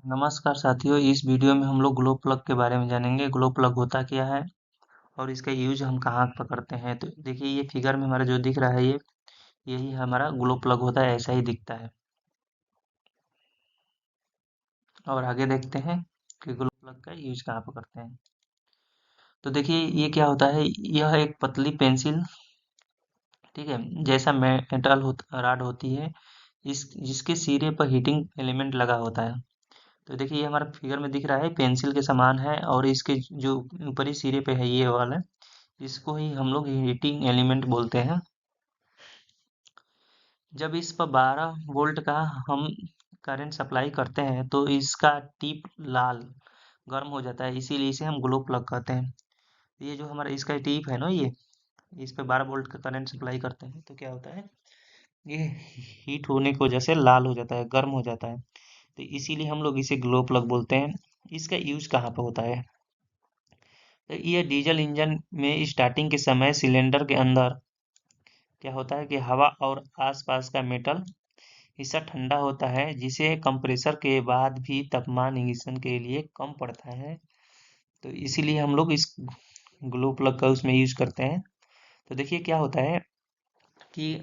नमस्कार साथियों, इस वीडियो में हम लोग ग्लो प्लग के बारे में जानेंगे। ग्लो प्लग होता क्या है और इसका यूज हम कहाँ पर करते हैं। तो देखिए, ये फिगर में हमारा जो दिख रहा है यही हमारा ग्लो प्लग होता है, ऐसा ही दिखता है। और आगे देखते हैं कि ग्लो प्लग का यूज कहाँ पर करते हैं। तो देखिए, ये क्या होता है। यह एक पतली पेंसिल, ठीक है, जैसा मेटल रॉड होती है, इस जिसके सिरे पर हीटिंग एलिमेंट लगा होता है। तो देखिए, ये हमारा फिगर में दिख रहा है, पेंसिल के समान है और इसके जो ऊपरी सिरे पे है ये वाला, इसको ही हम लोग हीटिंग एलिमेंट बोलते हैं। जब इस पर 12 वोल्ट का हम करंट सप्लाई करते हैं तो इसका टिप लाल गर्म हो जाता है, इसीलिए इसे हम ग्लो प्लग कहते हैं। ये जो हमारा इसका टिप है ना, ये इस पे 12 वोल्ट का करंट सप्लाई करते हैं तो क्या होता है, ये हीट होने की वजह से लाल हो जाता है, गर्म हो जाता है। तो इसीलिए हम लोग इसे ग्लो प्लग बोलते हैं। इसका यूज कहाँ पे होता है। तो ये डीजल इंजन में स्टार्टिंग के समय सिलेंडर के अंदर क्या होता है कि हवा और आसपास का मेटल हिस्सा ठंडा होता है, जिसे कंप्रेसर के बाद भी तापमान इंगिशन के लिए कम पड़ता है। तो इसीलिए हम लोग इस ग्लो प्लग का उसमें यूज करते हैं। तो देखिए क्या होता है कि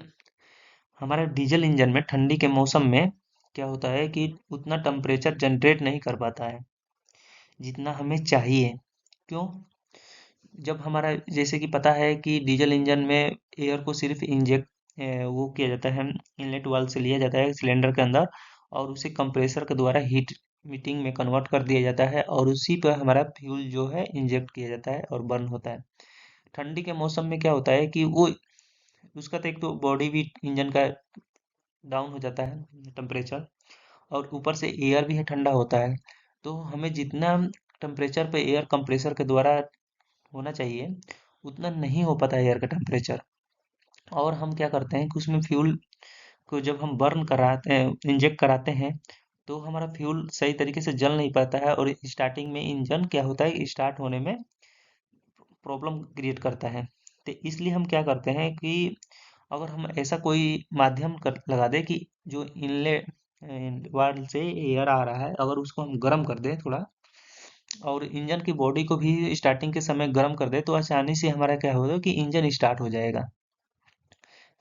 हमारे डीजल इंजन में ठंडी के मौसम में क्या होता है कि उतना टेम्परेचर जनरेट नहीं कर पाता है जितना हमें चाहिए। क्यों? जब हमारा जैसे कि पता है कि डीजल इंजन में एयर को सिर्फ इंजेक्ट वो किया जाता है, इनलेट वाल्व से लिया जाता है सिलेंडर के अंदर, और उसे कंप्रेसर के द्वारा हीटिंग में कन्वर्ट कर दिया जाता है और उसी पर हमारा फ्यूल जो है इंजेक्ट किया जाता है और बर्न होता है। ठंडी के मौसम में क्या होता है कि वो उसका तो एक तो बॉडी भी इंजन का डाउन हो जाता है टेम्परेचर, और ऊपर से एयर भी है ठंडा होता है। तो हमें जितना टेम्परेचर पे एयर कंप्रेसर के द्वारा होना चाहिए उतना नहीं हो पाता है एयर का टेम्परेचर। और हम क्या करते हैं कि उसमें फ्यूल को जब हम बर्न कराते हैं, इंजेक्ट कराते हैं, तो हमारा फ्यूल सही तरीके से जल नहीं पाता है और स्टार्टिंग में इंजन क्या होता है, स्टार्ट होने में प्रॉब्लम क्रिएट करता है। तो इसलिए हम क्या करते हैं कि अगर हम ऐसा कोई माध्यम कर लगा दें कि जो इनलेट वाल्व से एयर आ रहा है, अगर उसको हम गर्म कर दें थोड़ा और इंजन की बॉडी को भी स्टार्टिंग के समय गर्म कर दे, तो आसानी से हमारा क्या होगा कि इंजन स्टार्ट हो जाएगा।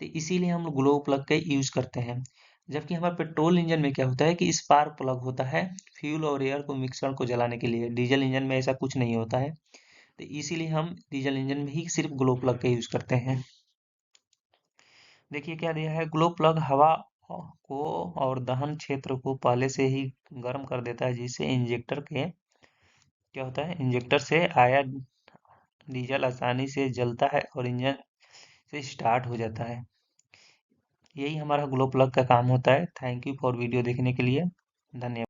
तो इसीलिए हम लोग ग्लो प्लग का यूज करते हैं। जबकि हमारे पेट्रोल इंजन में क्या होता है कि स्पार्क प्लग होता है, फ्यूल और एयर को मिश्रण को जलाने के लिए। डीजल इंजन में ऐसा कुछ नहीं होता है। तो इसीलिए हम डीजल इंजन में ही सिर्फ ग्लो प्लग का यूज करते हैं। देखिए क्या दिया है, ग्लो प्लग हवा को और दहन क्षेत्र को पहले से ही गर्म कर देता है, जिससे इंजेक्टर के क्या होता है, इंजेक्टर से आया डीजल आसानी से जलता है और इंजन से स्टार्ट हो जाता है। यही हमारा ग्लो प्लग का काम होता है। थैंक यू फॉर वीडियो देखने के लिए। धन्यवाद।